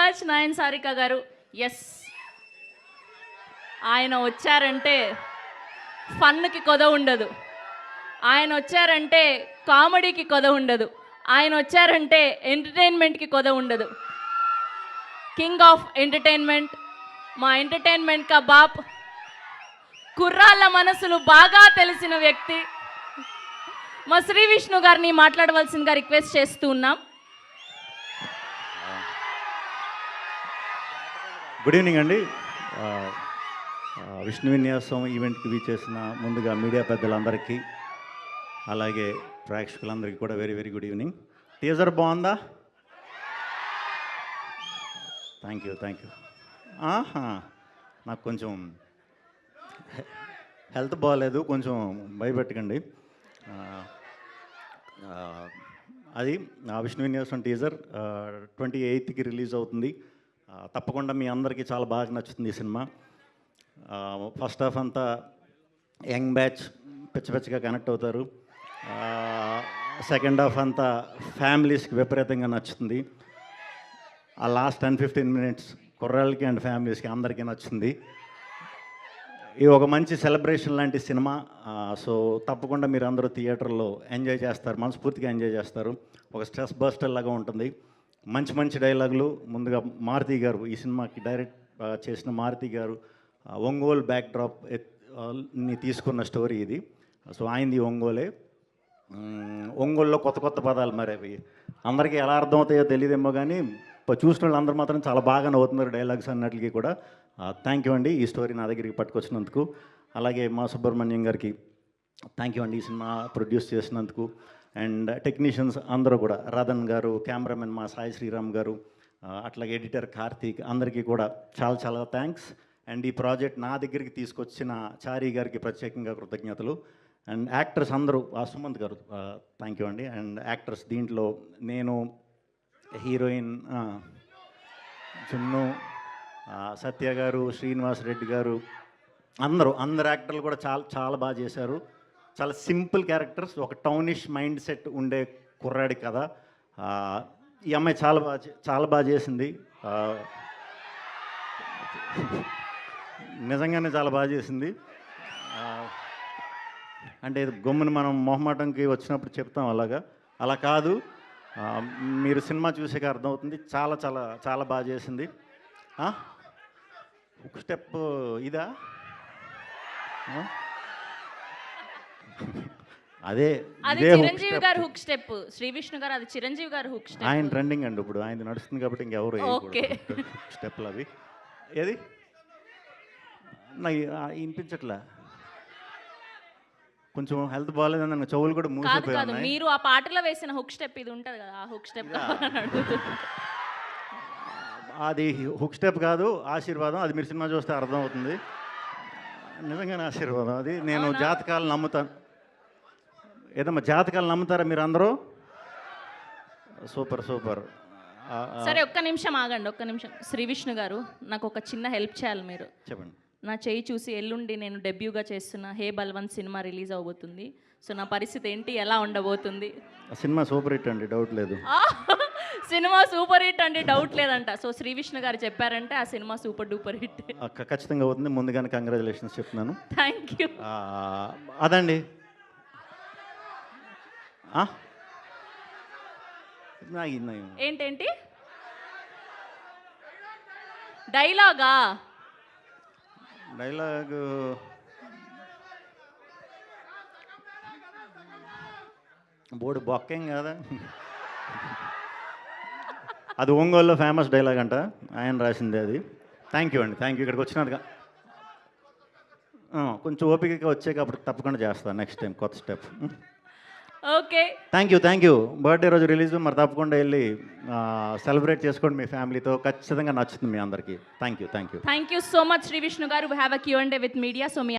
Much Nayan Sarika గారు. Yes, ఆయన వచ్చారంటే ఫన్కి కొద ఉండదు, ఆయన వచ్చారంటే కామెడీకి కొద ఉండదు, ఆయన వచ్చారంటే ఎంటర్టైన్మెంట్కి కొద ఉండదు. కింగ్ ఆఫ్ ఎంటర్టైన్మెంట్, మా ఎంటర్టైన్మెంట్ కా బాప్, కుర్రాళ్ళ మనసులు బాగా తెలిసిన వ్యక్తి మా శ్రీ విష్ణు గారిని మాట్లాడవలసిందిగా రిక్వెస్ట్ చేస్తూ ఉన్నాం. గుడ్ ఈవినింగ్ అండి. విష్ణు విన్యాసం ఈవెంట్కి వీచేసిన ముందుగా మీడియా పెద్దలందరికీ, అలాగే ప్రేక్షకులందరికీ కూడా very very good evening. Teaser బాగుందా? Thank you. నాకు కొంచెం హెల్త్ బాగాలేదు, కొంచెం భయపెట్టకండి. అది విష్ణు విన్యాసం టీజర్ 28కి రిలీజ్ అవుతుంది. తప్పకుండా మీ అందరికీ చాలా బాగా నచ్చుతుంది ఈ సినిమా. ఫస్ట్ హాఫ్ అంతా యంగ్ బ్యాచ్ పిచ్చగా కనెక్ట్ అవుతారు. సెకండ్ హాఫ్ అంతా ఫ్యామిలీస్కి విపరీతంగా నచ్చుతుంది. ఆ లాస్ట్ 10-15 మినిట్స్ కుర్రాళ్ళకి అండ్ ఫ్యామిలీస్కి అందరికీ నచ్చుతుంది. ఇది ఒక మంచి సెలబ్రేషన్ లాంటి సినిమా. సో తప్పకుండా మీరు అందరూ థియేటర్లో ఎంజాయ్ చేస్తారు, మనస్ఫూర్తిగా ఎంజాయ్ చేస్తారు. ఒక స్ట్రెస్ బస్టర్ లాగా ఉంటుంది. మంచి డైలాగులు. ముందుగా మారుతి గారు, ఈ సినిమాకి డైరెక్ట్ చేసిన మారుతి గారు, ఒంగోలు బ్యాక్డ్రాప్ ని తీసుకున్న స్టోరీ ఇది. సో ఆయనది ఒంగోలే. ఒంగోలులో కొత్త పదాలు, మరి అవి అందరికీ ఎలా అర్థమవుతాయో తెలియదేమో, కానీ చూసిన వాళ్ళు అందరూ మాత్రం చాలా బాగా నవ్వుతున్నారు డైలాగ్స్ అన్నట్లకి కూడా. థ్యాంక్ యూ అండి ఈ స్టోరీ నా దగ్గరికి పట్టుకొచ్చినందుకు. అలాగే మా సుబ్రహ్మణ్యం గారికి థ్యాంక్ యూ అండి ఈ సినిమా ప్రొడ్యూస్ చేసినందుకు. అండ్ టెక్నీషియన్స్ అందరూ కూడా, రాధన్ గారు, కెమెరామెన్ మా సాయి శ్రీరామ్ గారు, అట్లాగే ఎడిటర్ కార్తీక్, అందరికీ కూడా చాలా థ్యాంక్స్. అండ్ ఈ ప్రాజెక్ట్ నా దగ్గరికి తీసుకొచ్చిన చారీ గారికి ప్రత్యేకంగా కృతజ్ఞతలు. అండ్ యాక్టర్స్ అందరూ, సుమంత్ గారు థ్యాంక్ యూ అండి. అండ్ యాక్టర్స్ దీంట్లో నేను, హీరోయిన్ చున్ను, సత్య గారు, శ్రీనివాస్ రెడ్డి గారు, అందరూ యాక్టర్లు కూడా చాలా బాగా చేశారు. చాలా సింపుల్ క్యారెక్టర్స్, ఒక టౌనిష్ మైండ్ సెట్ ఉండే కుర్రాడి కథ. ఈ అమ్మాయి చాలా బాగా చేసింది. నిజంగానే చాలా బాగా చేసింది. అంటే గమ్మున మనం మొహమాటంకి వచ్చినప్పుడు చెప్తాం, అలా కాదు. మీరు సినిమా చూసాక అర్థమవుతుంది. చాలా బాగా చేసింది. ఒక స్టెప్ ఇదా? అదే చిరంజీవి గారు హుక్ స్టెప్, శ్రీ విష్ణు గారు అది చిరంజీవి గారు హుక్ స్టెప్. ఆయన ట్రెండింగ్ అండి ఇప్పుడు, ఆయన నడుస్తుంది కాబట్టి ఇంకెవరు స్టెప్లు అవి. ఏది నాకు వినిపించట్లా, కొంచెం హెల్త్ బాగాలేదని నన్ను చెవులు కూడా మూసిపోయాయి. మీరు ఆ పాటలో వేసిన హుక్ స్టెప్ ఇది ఉంటుంది కదా, ఆ హుక్ స్టెప్ అది హుక్ స్టెప్ కాదు, ఆశీర్వాదం. అది మీరు సినిమా చూస్తే అర్థమవుతుంది. నిజంగానే ఆశీర్వాదం అది. నేను జాతకాలు నమ్ముతాను. ఏదమ్మా జాతకాలు నమ్ముతారా మీరు అందరూ? సూపర్. సరే ఒక్క నిమిషం ఆగండి, ఒక్క నిమిషం. శ్రీ విష్ణు గారు, నాకు ఒక చిన్న హెల్ప్ చేయాలి మీరు. చెప్పండి. నా చేయి చూసి ఎల్లుండి నేను డెబ్యూగా చేస్తున్న హే బల్వంత్ సినిమా రిలీజ్ అవబోతుంది. సో నా పరిస్థితి ఏంటి, ఎలా ఉండబోతుంది? సినిమా సూపర్ హిట్ అండి, డౌట్ లేదు. సినిమా సూపర్ హిట్ అండి, డౌట్ లేదంట. సో శ్రీ విష్ణు గారు చెప్పారంటే ఆ సినిమా సూపర్ డూపర్ హిట్ ఖచ్చితంగా అవుతుంది. ముందుగానే కంగ్రాచులేషన్స్ చెప్తున్నాను. Thank you. అదండి. ఏంటేంటి డైలాగు బోర్డు బొక్కేం కదా. అది ఒంగోలులో ఫేమస్ డైలాగ్ అంట, ఆయన రాసింది అది. థ్యాంక్ యూ అండి, థ్యాంక్ యూ. ఇక్కడికి వచ్చినందుకు కొంచెం ఓపికగా వచ్చాక అప్పుడు తప్పకుండా చేస్తాను నెక్స్ట్ టైం కొత్త step. Okay, thank you. Birthday రోజు రిలీజ్, మరి తప్పకుండా వెళ్ళి సెలబ్రేట్ చేసుకోండి మీ ఫ్యామిలీతో. ఖచ్చితంగా నచ్చుతుంది మీ అందరికీ. Thank you so much Shri Vishnu garu. We have a Q&A with media. So me